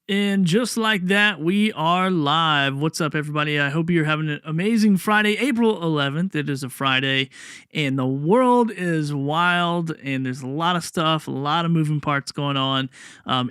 And just like that, we are live. What's up, everybody? I hope you're having an amazing Friday, April 11th. It is a Friday, and the world is wild, and there's a lot of stuff, a lot of moving parts going on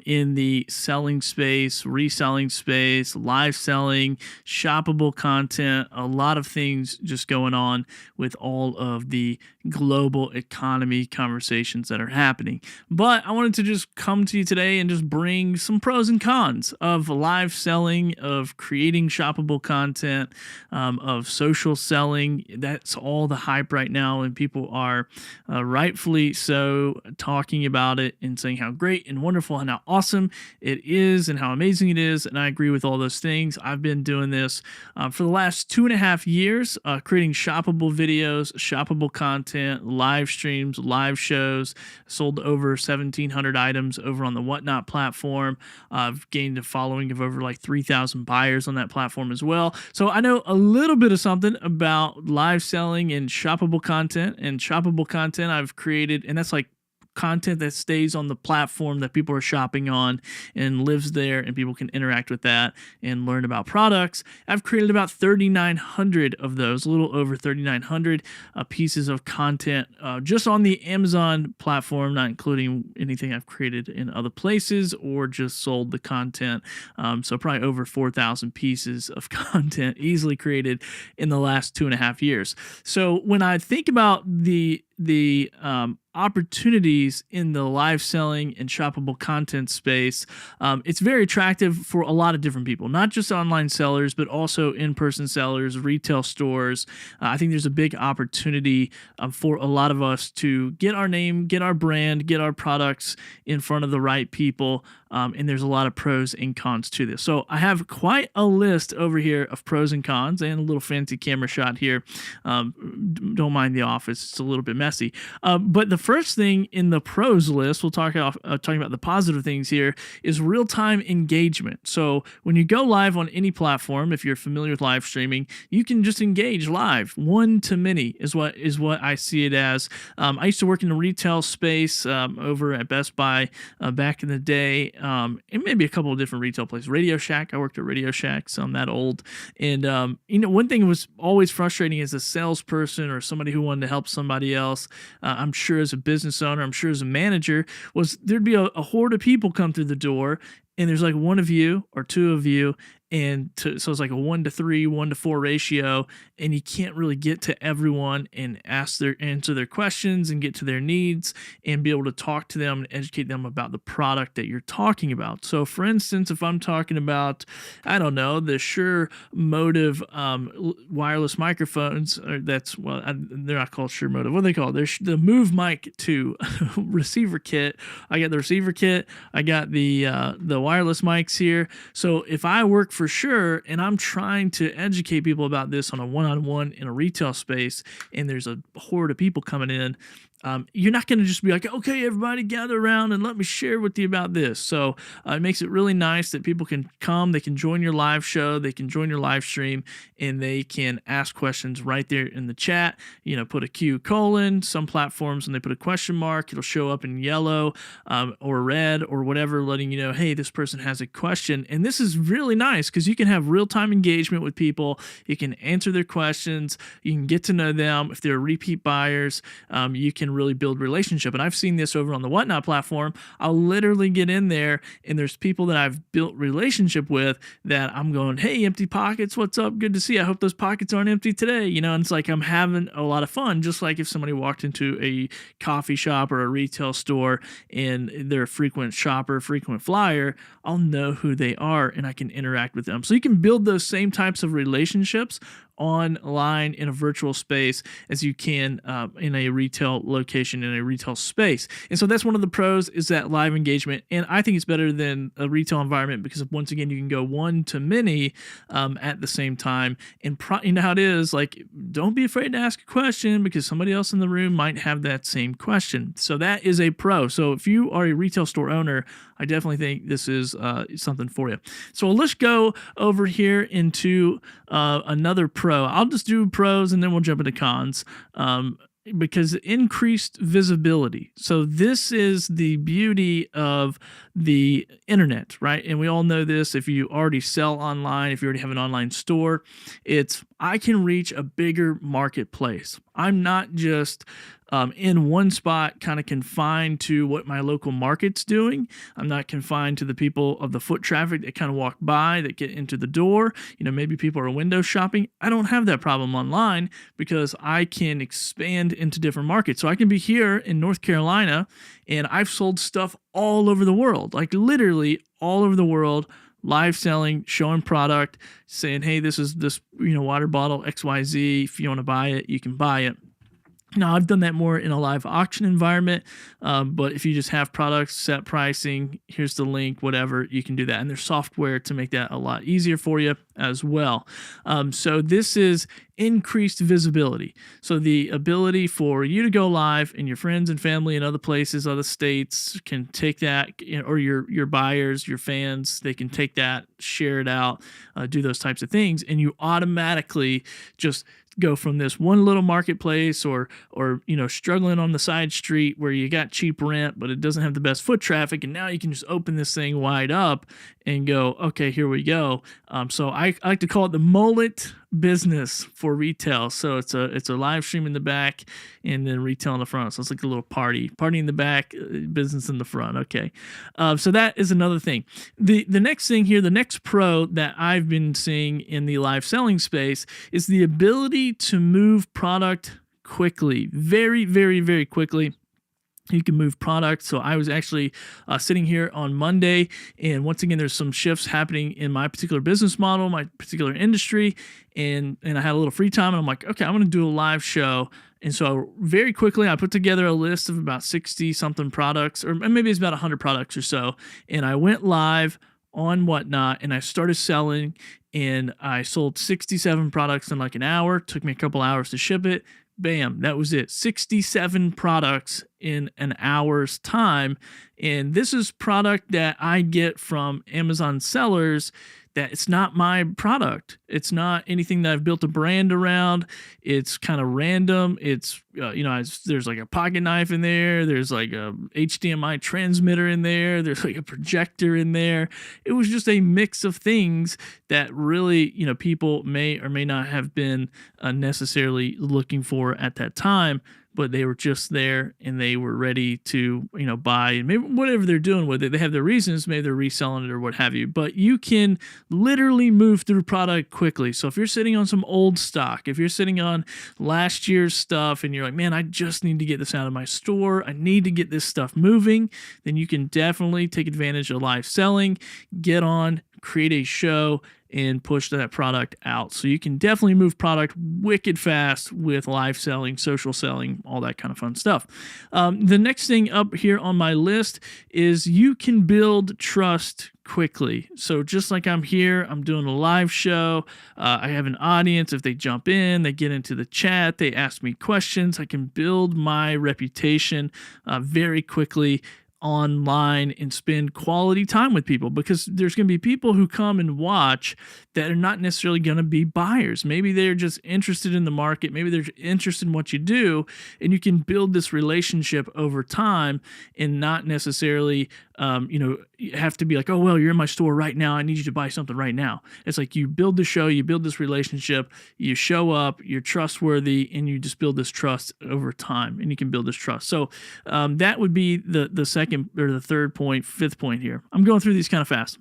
in the selling space, reselling space, live selling, shoppable content, a lot of things just going on with all of the global economy conversations that are happening. But I wanted to just come to you today and just bring some pros and cons of live selling, of creating shoppable content, of social selling. That's all the hype right now, and people are rightfully so talking about it and saying how great and wonderful and how awesome it is and how amazing it is. And I agree with all those things. I've been doing this for the last 2.5 years, creating shoppable videos, shoppable content, live streams, live shows. Sold over 1,700 items over on the Whatnot platform. I've gained a following of over like 3,000 buyers on that platform as well. So I know a little bit of something about live selling and shoppable content. And shoppable content I've created, and that's like content that stays on the platform that people are shopping on and lives there, and people can interact with that and learn about products. I've created about 3,900 of those, a little over 3,900 pieces of content just on the Amazon platform, not including anything I've created in other places or just sold the content. So probably over 4,000 pieces of content easily created in the last 2.5 years. So when I think about the opportunities in the live selling and shoppable content space, it's very attractive for a lot of different people, not just online sellers, but also in-person sellers, retail stores. I think there's a big opportunity for a lot of us to get our name, get our brand, get our products in front of the right people. And there's a lot of pros and cons to this. So I have quite a list over here of pros and cons, and a little fancy camera shot here. Don't mind the office. It's a little bit messy. But the first thing in the pros list, we'll talking about the positive things here, is real-time engagement. So when you go live on any platform, if you're familiar with live streaming, you can just engage live. One to many is what I see it as. I used to work in the retail space over at Best Buy back in the day. And maybe a couple of different retail places. Radio Shack. I worked at Radio Shack, so I'm that old. And one thing that was always frustrating as a salesperson or somebody who wanted to help somebody else, I'm sure as a business owner, I'm sure as a manager, was there'd be a horde of people come through the door, and there's like one of you or two of you, so it's like a 1-to-3, 1-to-4 ratio, and you can't really get to everyone and answer their questions and get to their needs and be able to talk to them and educate them about the product that you're talking about. So, for instance, if I'm talking about, I don't know, the Shure Motive wireless microphones, or they're not called Shure Motive. What are they called? They're the Move Mic 2 receiver kit. I got the receiver kit. I got the wireless mics here. So if I work for Shure and I'm trying to educate people about this on a one-on-one in a retail space, and there's a horde of people coming in, you're not going to just be like, okay, everybody gather around and let me share with you about this. So it makes it really nice that people can come, they can join your live show, they can join your live stream, and they can ask questions right there in the chat. Put a Q colon. Some platforms, when they put a question mark, it'll show up in yellow or red or whatever, letting you know, hey, this person has a question. And this is really nice because you can have real-time engagement with people. You can answer their questions. You can get to know them. If they're repeat buyers, you can really build relationship. And I've seen this over on the Whatnot platform. I'll literally get in there, and there's people that I've built relationship with that I'm going, hey, empty pockets, what's up? Good to see you. I hope those pockets aren't empty today. And it's like I'm having a lot of fun, just like if somebody walked into a coffee shop or a retail store and they're a frequent shopper, frequent flyer, I'll know who they are and I can interact with them. So you can build those same types of relationships online in a virtual space as you can in a retail location, in a retail space. And so that's one of the pros, is that live engagement. And I think it's better than a retail environment because once again, you can go one to many at the same time. And you know how it is, like, don't be afraid to ask a question because somebody else in the room might have that same question. So that is a pro. So if you are a retail store owner, I definitely think this is something for you. So let's go over here into another pro. I'll just do pros and then we'll jump into cons. because increased visibility. So this is the beauty of the internet, right? And we all know this. If you already sell online, if you already have an online store, it's I can reach a bigger marketplace. I'm not just in one spot, kind of confined to what my local market's doing. I'm not confined to the people of the foot traffic that kind of walk by, that get into the door. Maybe people are window shopping. I don't have that problem online because I can expand into different markets. So I can be here in North Carolina and I've sold stuff all over the world, like literally all over the world, live selling, showing product, saying, hey, this is this, water bottle XYZ. If you want to buy it, you can buy it. Now, I've done that more in a live auction environment, but if you just have products, set pricing, here's the link, whatever, you can do that. And there's software to make that a lot easier for you as well. So this is increased visibility. So the ability for you to go live and your friends and family in other places, other states can take that, or your buyers, your fans, they can take that, share it out, do those types of things. And you automatically just go from this one little marketplace or struggling on the side street where you got cheap rent but it doesn't have the best foot traffic, and now you can just open this thing wide up and go, okay, here we go. So I like to call it the mullet business for retail. So it's a live stream in the back and then retail in the front. So it's like a little party in the back, business in the front. Okay. So that is another thing. The next thing here, the next pro that I've been seeing in the live selling space is the ability to move product quickly, very, very, very quickly. You can move product. So I was actually sitting here on Monday, and once again, there's some shifts happening in my particular business model, my particular industry, and I had a little free time, and I'm like, okay, I'm going to do a live show. And so very quickly, I put together a list of about 60 something products, or maybe it's about 100 products or so, and I went live on Whatnot, and I started selling, and I sold 67 products in like an hour. Took me a couple hours to ship it. Bam, that was it. 67 products in an hour's time. And this is product that I get from Amazon sellers that it's not my product. It's not anything that I've built a brand around. It's kind of random. It's, there's like a pocket knife in there. There's like a HDMI transmitter in there. There's like a projector in there. It was just a mix of things that really, people may or may not have been necessarily looking for at that time, but they were just there and they were ready to, buy, and maybe whatever they're doing with it. They have their reasons, maybe they're reselling it or what have you, but you can literally move through product quickly. So if you're sitting on some old stock, if you're sitting on last year's stuff and you're like, man, I just need to get this out of my store, I need to get this stuff moving, then you can definitely take advantage of live selling, get on, create a show, and push that product out. So you can definitely move product wicked fast with live selling, social selling, all that kind of fun stuff. The next thing up here on my list is you can build trust quickly. So just like I'm here, I'm doing a live show. I have an audience. If they jump in, they get into the chat, they ask me questions, I can build my reputation very quickly online and spend quality time with people, because there's going to be people who come and watch that are not necessarily going to be buyers. Maybe they're just interested in the market. Maybe they're interested in what you do, and you can build this relationship over time and not necessarily, you have to be like, oh, well, you're in my store right now, I need you to buy something right now. It's like you build the show, you build this relationship, you show up, you're trustworthy, and you just build this trust over time, and you can build this trust. So that would be the second or the third point, fifth point here. I'm going through these kind of fast.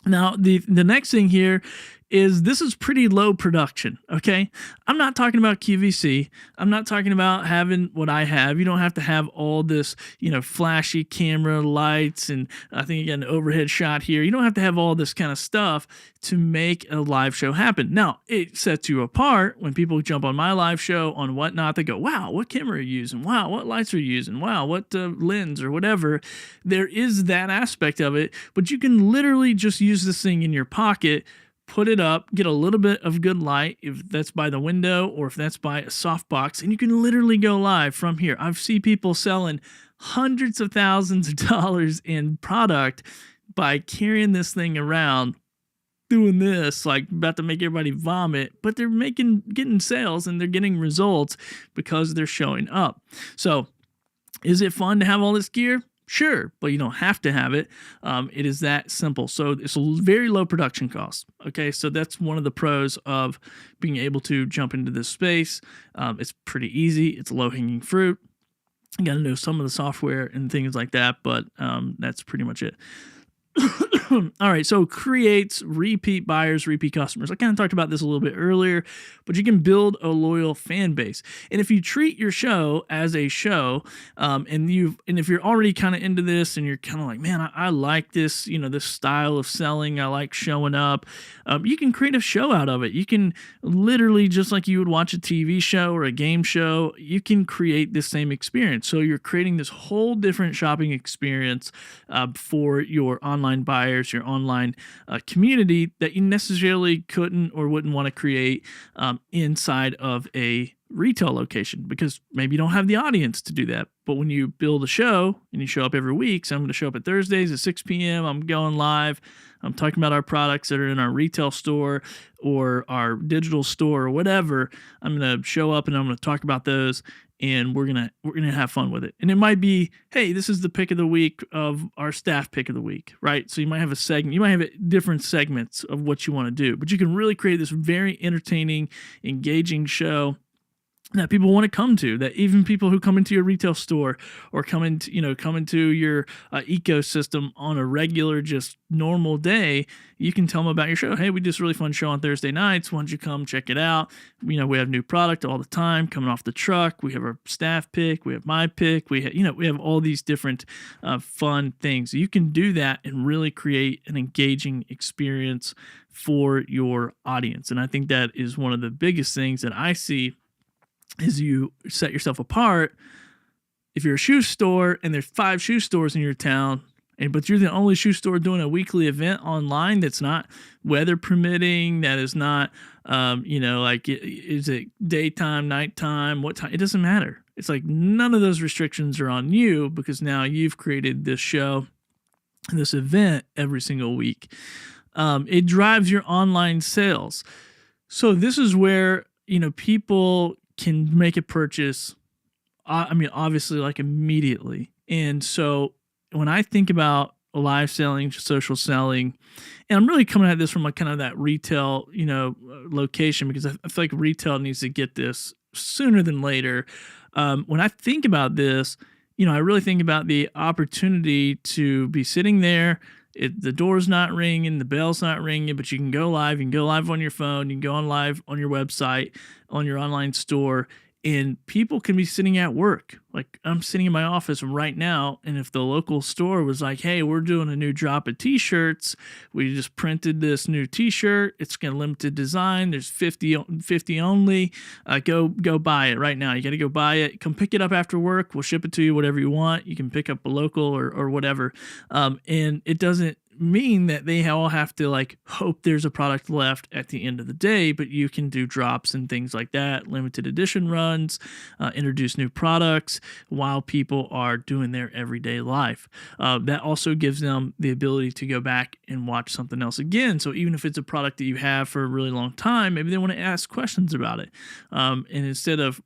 Now, the next thing here is this is pretty low production, okay? I'm not talking about QVC. I'm not talking about having what I have. You don't have to have all this, flashy camera lights, and I think you got an overhead shot here. You don't have to have all this kind of stuff to make a live show happen. Now, it sets you apart when people jump on my live show on Whatnot. They go, wow, what camera are you using? Wow, what lights are you using? Wow, what lens or whatever. There is that aspect of it, but you can literally just use this thing in your pocket, put it up, get a little bit of good light, if that's by the window or if that's by a softbox, and you can literally go live from here. I've seen people selling hundreds of thousands of dollars in product by carrying this thing around doing this, like about to make everybody vomit, but they're getting sales and they're getting results because they're showing up. So is it fun to have all this gear? Sure, but you don't have to have it. It is that simple. So it's a very low production cost. Okay, so that's one of the pros of being able to jump into this space. It's pretty easy. It's low hanging fruit. You got to know some of the software and things like that, but that's pretty much it. All right, so creates repeat buyers, repeat customers. I kind of talked about this a little bit earlier, but you can build a loyal fan base. And if you treat your show as a show, and if you're already kind of into this and you're kind of like, man, I like this, this style of selling, I like showing up, you can create a show out of it. You can literally, just like you would watch a TV show or a game show, you can create the same experience. So you're creating this whole different shopping experience for your online buyers, your online community that you necessarily couldn't or wouldn't want to create inside of a retail location, because maybe you don't have the audience to do that. But when you build a show and you show up every week, so I'm going to show up at Thursdays at 6 p.m. I'm going live. I'm talking about our products that are in our retail store or our digital store or whatever. I'm going to show up and I'm going to talk about those, and we're gonna have fun with it. And it might be, hey, this is the pick of the week of our staff pick of the week, right? So you might have a segment, you might have different segments of what you want to do, but you can really create this very entertaining, engaging show that people want to come to, that even people who come into your retail store or come into your ecosystem on a regular, just normal day, you can tell them about your show. Hey, we did this really fun show on Thursday nights. Why don't you come check it out? We have new product all the time coming off the truck. We have our staff pick. We have my pick. We have all these different fun things. You can do that and really create an engaging experience for your audience. And I think that is one of the biggest things that I see is you set yourself apart. If you're a shoe store and there's 5 shoe stores in your town, but you're the only shoe store doing a weekly event online that's not weather permitting, that is not, is it daytime, nighttime, what time? It doesn't matter. It's like none of those restrictions are on you, because now you've created this show, this event every single week. It drives your online sales. So this is where, people can make a purchase, obviously, like immediately. And so when I think about live selling, social selling, and I'm really coming at this from like kind of that retail, location, because I feel like retail needs to get this sooner than later. When I think about this, I really think about the opportunity to be sitting there. The door's not ringing, the bell's not ringing, but you can go live. You can go live on your phone. You can go on live on your website, on your online store, and people can be sitting at work. Like I'm sitting in my office right now, and if the local store was like, hey, we're doing a new drop of t-shirts. We just printed this new t-shirt. It's got a limited design. There's 50 only. Go buy it right now. You got to go buy it. Come pick it up after work. We'll ship it to you, whatever you want. You can pick up a local or whatever. And it doesn't mean that they all have to like hope there's a product left at the end of the day, but you can do drops and things like that, limited edition runs, introduce new products while people are doing their everyday life. That also gives them the ability to go back and watch something else again. So even if it's a product that you have for a really long time, maybe they want to ask questions about it. And instead of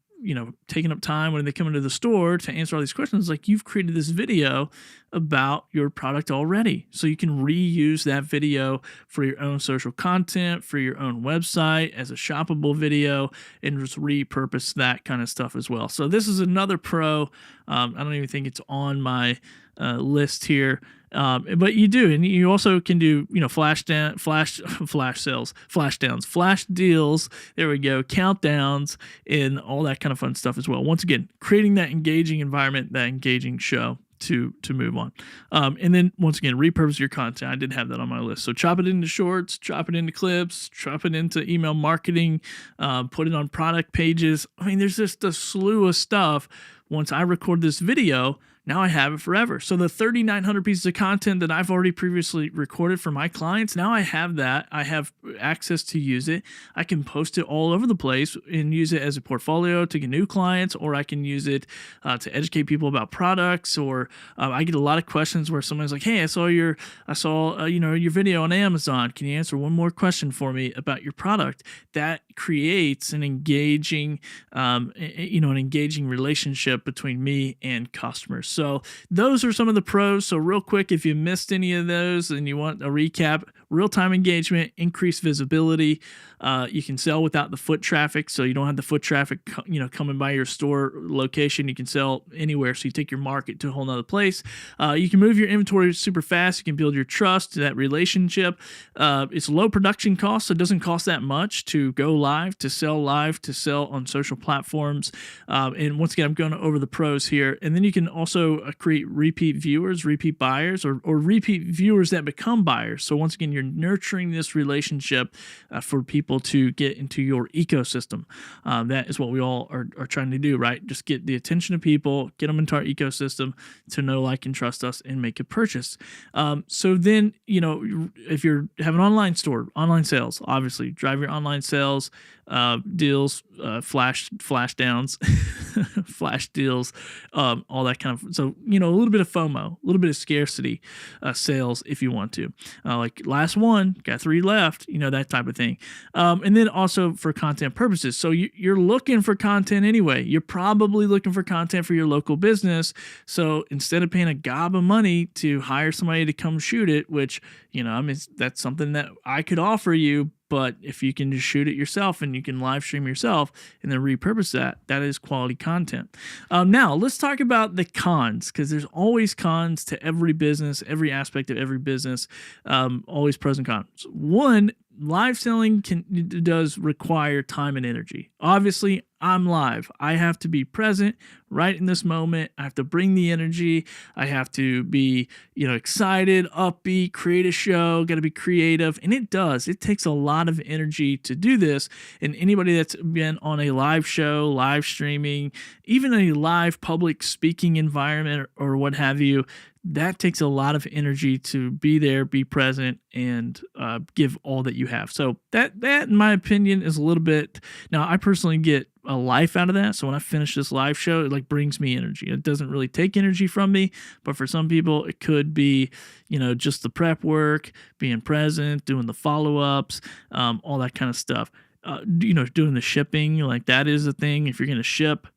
taking up time when they come into the store to answer all these questions, like you've created this video about your product already. So you can reuse that video for your own social content, for your own website as a shoppable video, and just repurpose that kind of stuff as well. So this is another pro. I don't even think it's on my list here. But you do, and you also can do, flash sales, flash downs, flash deals. There we go, countdowns, and all that kind of fun stuff as well. Once again, creating that engaging environment, that engaging show to move on. And then once again, repurpose your content. I did have that on my list. So chop it into shorts, chop it into clips, chop it into email marketing, put it on product pages. There's just a slew of stuff. Once I record this video, now I have it forever. So the 3,900 pieces of content that I've already previously recorded for my clients, now I have that. I have access to use it. I can post it all over the place and use it as a portfolio to get new clients, or I can use it to educate people about products. Or I get a lot of questions where someone's like, "Hey, I saw your video on Amazon. Can you answer one more question for me about your product?" That creates an engaging relationship between me and customers. So those are some of the pros. So real quick, if you missed any of those and you want a recap: real-time engagement, increased visibility. You can sell without the foot traffic, so you don't have the foot traffic coming by your store location. You can sell anywhere, so you take your market to a whole nother place. You can move your inventory super fast. You can build your trust, that relationship. It's low production cost, so it doesn't cost that much to go live, to sell on social platforms. And once again, I'm going over the pros here. And then you can also create repeat viewers, repeat buyers, or repeat viewers that become buyers. So once again, you're nurturing this relationship for people to get into your ecosystem. That is what we all are trying to do, right? Just get the attention of people, get them into our ecosystem to know, like, and trust us and make a purchase. So then, if you have an online store, online sales, obviously drive your online sales, deals, flash downs, flash deals, all that kind of. So, a little bit of FOMO, a little bit of scarcity sales if you want to. Like last one, got 3 left, that type of thing. And then also for content purposes. So you're looking for content anyway. You're probably looking for content for your local business. So instead of paying a gob of money to hire somebody to come shoot it, which, that's something that I could offer you. But if you can just shoot it yourself and you can live stream yourself and then repurpose that is quality content. Now, let's talk about the cons, because there's always cons to every business, every aspect of every business, always pros and cons. One, live selling does require time and energy. Obviously, I'm live. I have to be present right in this moment. I have to bring the energy. I have to be, excited, upbeat, create a show, got to be creative. And it does. It takes a lot of energy to do this. And anybody that's been on a live show, live streaming, even a live public speaking environment or what have you, that takes a lot of energy to be there, be present, and give all that you have. So that, in my opinion, is a little bit. Now, I personally get a life out of that. So when I finish this live show, it brings me energy. It doesn't really take energy from me, but for some people, it could be, just the prep work, being present, doing the follow-ups, all that kind of stuff. Doing the shipping, that is a thing. If you're going to ship,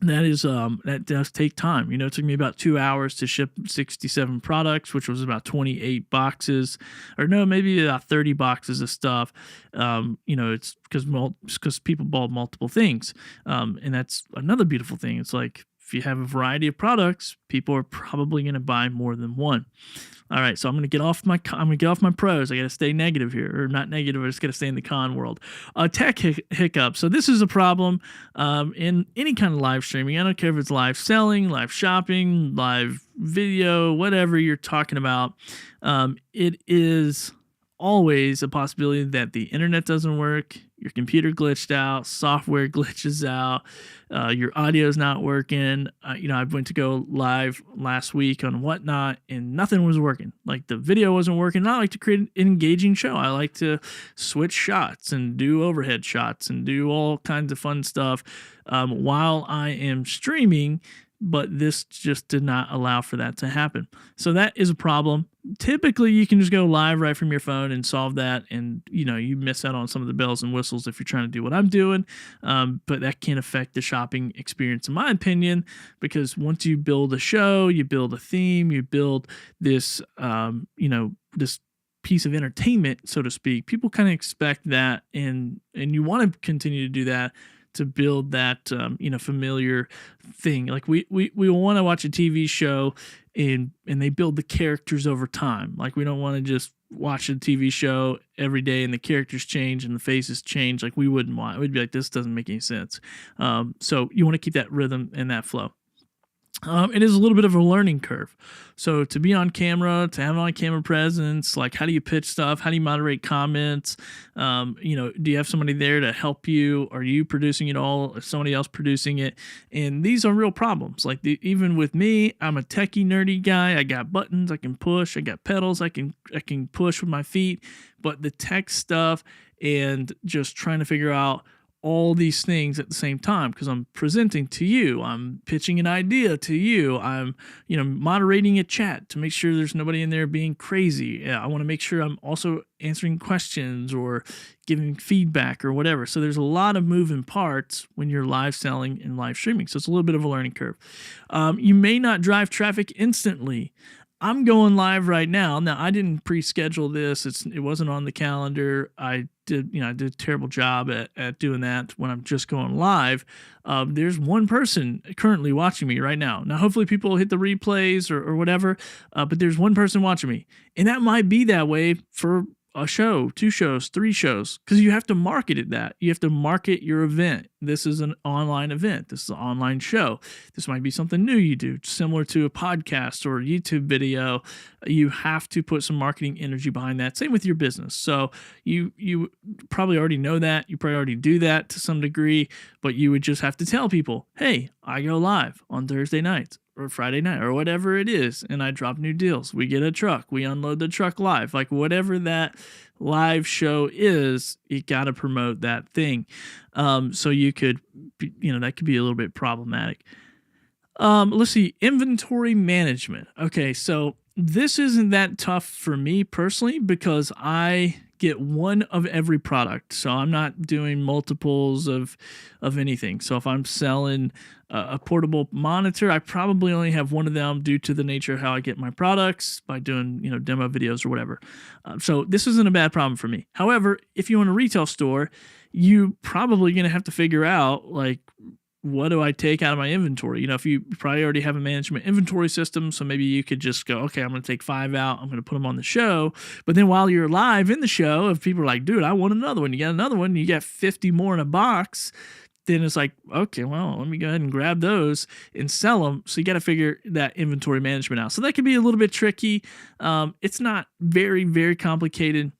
that does take time. It took me about 2 hours to ship 67 products, which was about 28 boxes, or no, maybe about 30 boxes of stuff. It's because people bought multiple things, and that's another beautiful thing. It's like, if you have a variety of products, people are probably going to buy more than one. All right, so I'm going to get off my pros. I got to stay negative here, or not negative. I just got to stay in the con world. Tech hiccup. So this is a problem in any kind of live streaming. I don't care if it's live selling, live shopping, live video, whatever you're talking about. It is always a possibility that the internet doesn't work, your computer glitched out, software glitches out, your audio's not working. I went to go live last week on Whatnot and nothing was working. Like, the video wasn't working. I like to create an engaging show. I like to switch shots and do overhead shots and do all kinds of fun stuff while I am streaming, but this just did not allow for that to happen. So that is a problem. Typically, you can just go live right from your phone and solve that, and you miss out on some of the bells and whistles if you're trying to do what I'm doing, but that can affect the shopping experience, in my opinion, because once you build a show, you build a theme, you build this, this piece of entertainment, so to speak, people kind of expect that, and you want to continue to do that, to build that familiar thing. Like, we want to watch a TV show and they build the characters over time. Like, we don't want to just watch a TV show every day and the characters change and the faces change. Like, we wouldn't want. We'd be like, this doesn't make any sense. So you want to keep that rhythm and that flow. It is a little bit of a learning curve. So to be on camera, to have on camera presence, like how do you pitch stuff? How do you moderate comments? Do you have somebody there to help you? Are you producing it all? Is somebody else producing it? And these are real problems. Like even with me, I'm a techie nerdy guy. I got buttons I can push. I got pedals I can push with my feet. But the tech stuff and just trying to figure out all these things at the same time, because I'm presenting to you, I'm pitching an idea to you, I'm moderating a chat to make sure there's nobody in there being crazy. I want to make sure I'm also answering questions or giving feedback or whatever. So there's a lot of moving parts when you're live selling and live streaming. So it's a little bit of a learning curve. You may not drive traffic instantly. I'm going live right now. Now, I didn't pre-schedule this. It wasn't on the calendar. I did a terrible job at doing that when I'm just going live. There's one person currently watching me right now. Now, hopefully people hit the replays or whatever, but there's one person watching me. And that might be that way for a show, 2 shows, 3 shows, because you have to market it that. You have to market your event. This is an online event. This is an online show. This might be something new you do, similar to a podcast or a YouTube video. You have to put some marketing energy behind that. Same with your business. So you probably already know that. You probably already do that to some degree, but you would just have to tell people, hey, I go live on Thursday nights or Friday night or whatever it is, and I drop new deals. We get a truck. We unload the truck live. Like whatever that live show is, you got to promote that thing. So you could, that could be a little bit problematic. Let's see, inventory management. Okay, so this isn't that tough for me personally because I get one of every product. So I'm not doing multiples of anything. So if I'm selling a portable monitor, I probably only have one of them due to the nature of how I get my products by doing, demo videos or whatever. So this isn't a bad problem for me. However, if you own a retail store, you probably going to have to figure out like, what do I take out of my inventory? If you probably already have a management inventory system, so maybe you could just go, okay, I'm going to take 5 out. I'm going to put them on the show. But then while you're live in the show, if people are like, dude, I want another one, you got another one, you got 50 more in a box, then it's like, okay, well, let me go ahead and grab those and sell them. So you got to figure that inventory management out. So that can be a little bit tricky. It's not very, very complicated.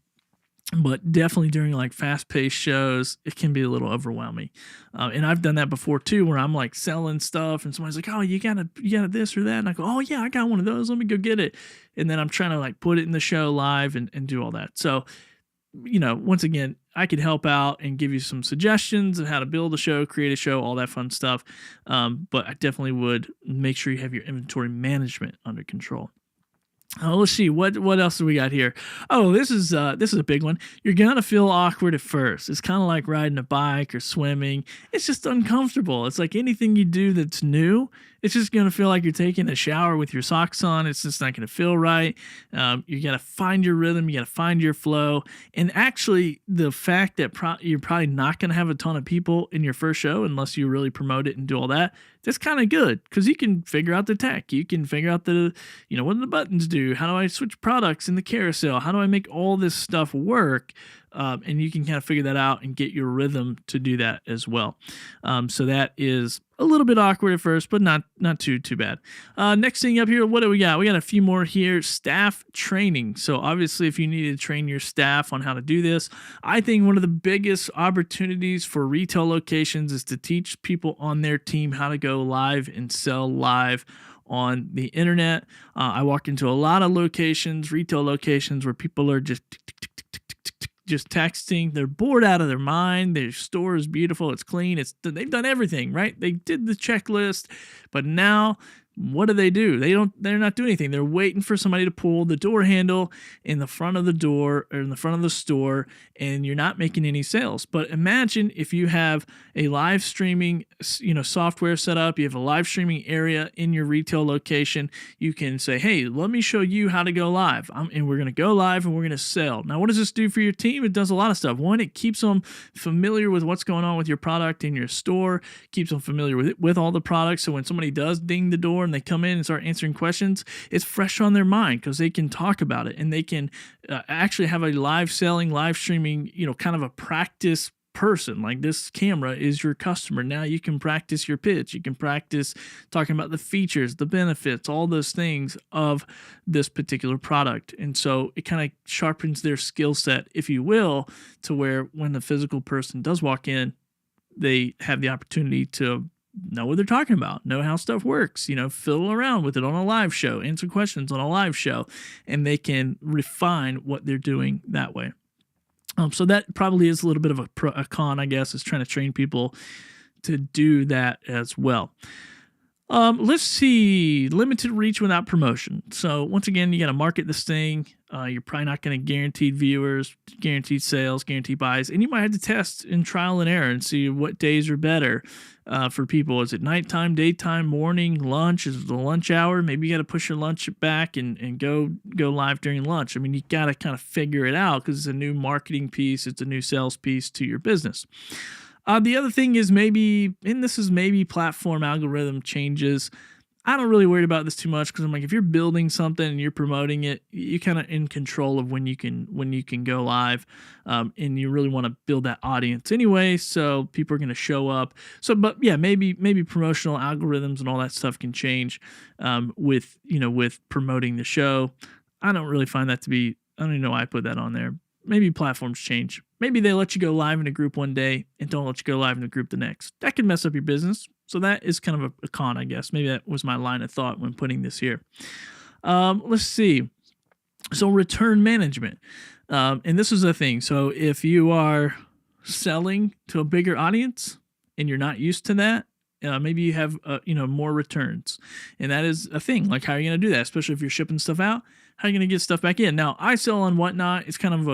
But definitely during like fast-paced shows, it can be a little overwhelming. And I've done that before too, where I'm like selling stuff and somebody's like, oh, you got this or that. And I go, oh yeah, I got one of those. Let me go get it. And then I'm trying to like put it in the show live and do all that. So, once again, I could help out and give you some suggestions on how to build a show, create a show, all that fun stuff. But I definitely would make sure you have your inventory management under control. Let's see what else do we got here. Oh, this is a big one. You're gonna feel awkward at first. It's kind of like riding a bike or swimming. It's just uncomfortable. It's like anything you do that's new. It's just gonna feel like you're taking a shower with your socks on. It's just not gonna feel right. You gotta find your rhythm. You gotta find your flow. And actually, the fact that you're probably not gonna have a ton of people in your first show unless you really promote it and do all that. That's kind of good because you can figure out the tech. You can figure out what do the buttons do? How do I switch products in the carousel? How do I make all this stuff work? And you can kind of figure that out and get your rhythm to do that as well. So that is a little bit awkward at first, but not too bad. Next thing up here, what do we got? We got a few more here. Staff training. So obviously, if you need to train your staff on how to do this, I think one of the biggest opportunities for retail locations is to teach people on their team how to go live and sell live on the internet. I walk into a lot of locations, retail locations, where people are just texting. They're bored out of their mind. Their store is beautiful. It's clean. They've done everything, right? They did the checklist, but now what do? They're not doing anything. They're waiting for somebody to pull the door handle in the front of the door or in the front of the store, and you're not making any sales. But imagine if you have a live streaming, software set up, you have a live streaming area in your retail location. You can say, hey, let me show you how to go live. And we're going to go live and we're going to sell. Now, what does this do for your team? It does a lot of stuff. One, it keeps them familiar with what's going on with your product in your store, keeps them familiar with all the products. So when somebody does ding the door and they come in and start answering questions, it's fresh on their mind because they can talk about it and they can actually have a live selling, live streaming, kind of a practice person. Like, this camera is your customer. Now you can practice your pitch. You can practice talking about the features, the benefits, all those things of this particular product. And so it kind of sharpens their skill set, if you will, to where when the physical person does walk in, they have the opportunity to know what they're talking about, know how stuff works, fiddle around with it on a live show, answer questions on a live show, and they can refine what they're doing that way. So that probably is a little bit of a con, I guess, is trying to train people to do that as well. Let's see, limited reach without promotion. So once again, you got to market this thing. You're probably not going to guaranteed viewers, guaranteed sales, guaranteed buys, and you might have to test and trial and error and see what days are better for people. Is it nighttime, daytime, morning, lunch? Is it the lunch hour? Maybe you got to push your lunch back and go live during lunch. I mean, you got to kind of figure it out because it's a new marketing piece. It's a new sales piece to your business. The other thing is maybe platform algorithm changes. I don't really worry about this too much because I'm like, if you're building something and you're promoting it, you're kind of in control of when you can go live, and you really want to build that audience anyway. So people are going to show up. So, but yeah, maybe promotional algorithms and all that stuff can change with promoting the show. I don't really find that to be. I don't even know why I put that on there. Maybe platforms change. Maybe they let you go live in a group one day and don't let you go live in a group the next. That could mess up your business. So that is kind of a con, I guess. Maybe that was my line of thought when putting this here. Let's see. So return management. And this is a thing. So if you are selling to a bigger audience and you're not used to that, maybe you have more returns, and that is a thing. Like, how are you going to do that? Especially if you're shipping stuff out, how are you going to get stuff back in? Now, I sell on Whatnot. It's kind of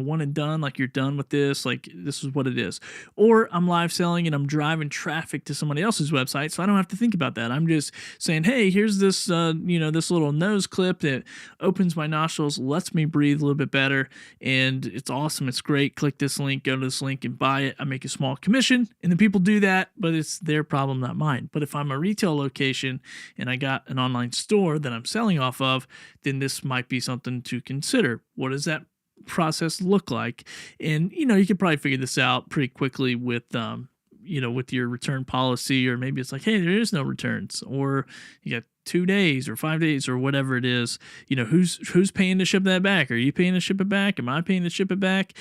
one and done. Like, you're done with this. Like, this is what it is. Or I'm live selling and I'm driving traffic to somebody else's website, so I don't have to think about that. I'm just saying, hey, here's this this little nose clip that opens my nostrils, lets me breathe a little bit better, and it's awesome. It's great. Click this link, go to this link and buy it. I make a small commission, and the people do that, but it's their problem, not mine. But if I'm a retail location and I got an online store that I'm selling off of, then this might be something to consider. What does that process look like? And you could probably figure this out pretty quickly with with your return policy, or maybe it's like, hey, there is no returns, or you got 2 days or 5 days or whatever it is. Who's paying to ship that back? Are you paying to ship it back? Am I paying to ship it back?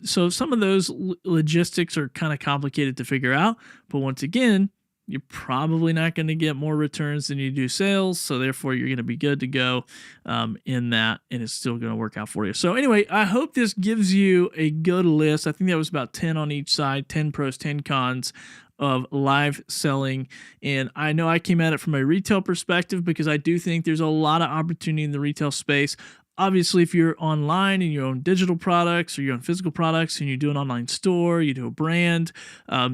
So some of those logistics are kind of complicated to figure out, but once again, you're probably not going to get more returns than you do sales. So therefore, you're going to be good to go in that, and it's still going to work out for you. So anyway, I hope this gives you a good list. I think that was about 10 on each side, 10 pros, 10 cons of live selling. And I know I came at it from a retail perspective because I do think there's a lot of opportunity in the retail space. Obviously, if you're online and you own digital products or you own physical products and you do an online store, you do a brand,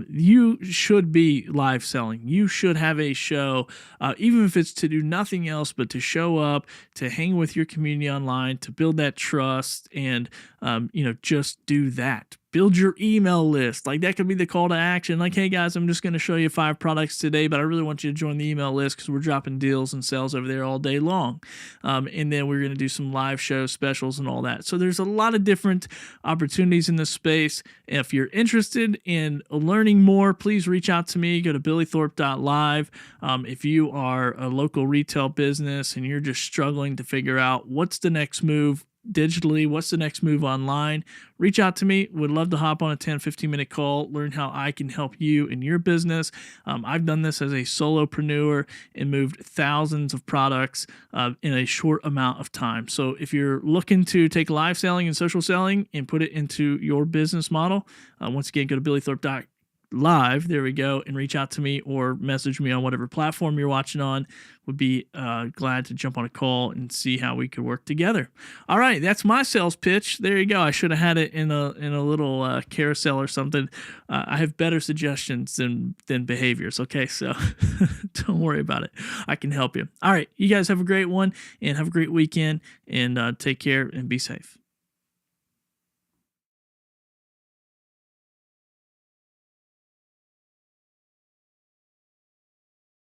you should be live selling. You should have a show, even if it's to do nothing else but to show up, to hang with your community online, to build that trust, and just do that. Build your email list. Like, that could be the call to action. Like, hey guys, I'm just going to show you 5 products today, but I really want you to join the email list because we're dropping deals and sales over there all day long. And then we're going to do some live show specials and all that. So there's a lot of different opportunities in this space. If you're interested in learning more, please reach out to me. Go to billythorpe.live. If you are a local retail business and you're just struggling to figure out what's the next move digitally, what's the next move online, reach out to me. Would love to hop on a 10-15 minute call, learn how I can help you in your business. I've done this as a solopreneur and moved thousands of products in a short amount of time. So if you're looking to take live selling and social selling and put it into your business model, once again, go to billythorpe.live. There we go, and reach out to me or message me on whatever platform you're watching on. Would be glad to jump on a call and see how we could work together. All right, that's my sales pitch. There you go. I should have had it in a little carousel or something. I have better suggestions than behaviors. Okay, so don't worry about it. I can help you. All right, you guys have a great one and have a great weekend, and take care and be safe.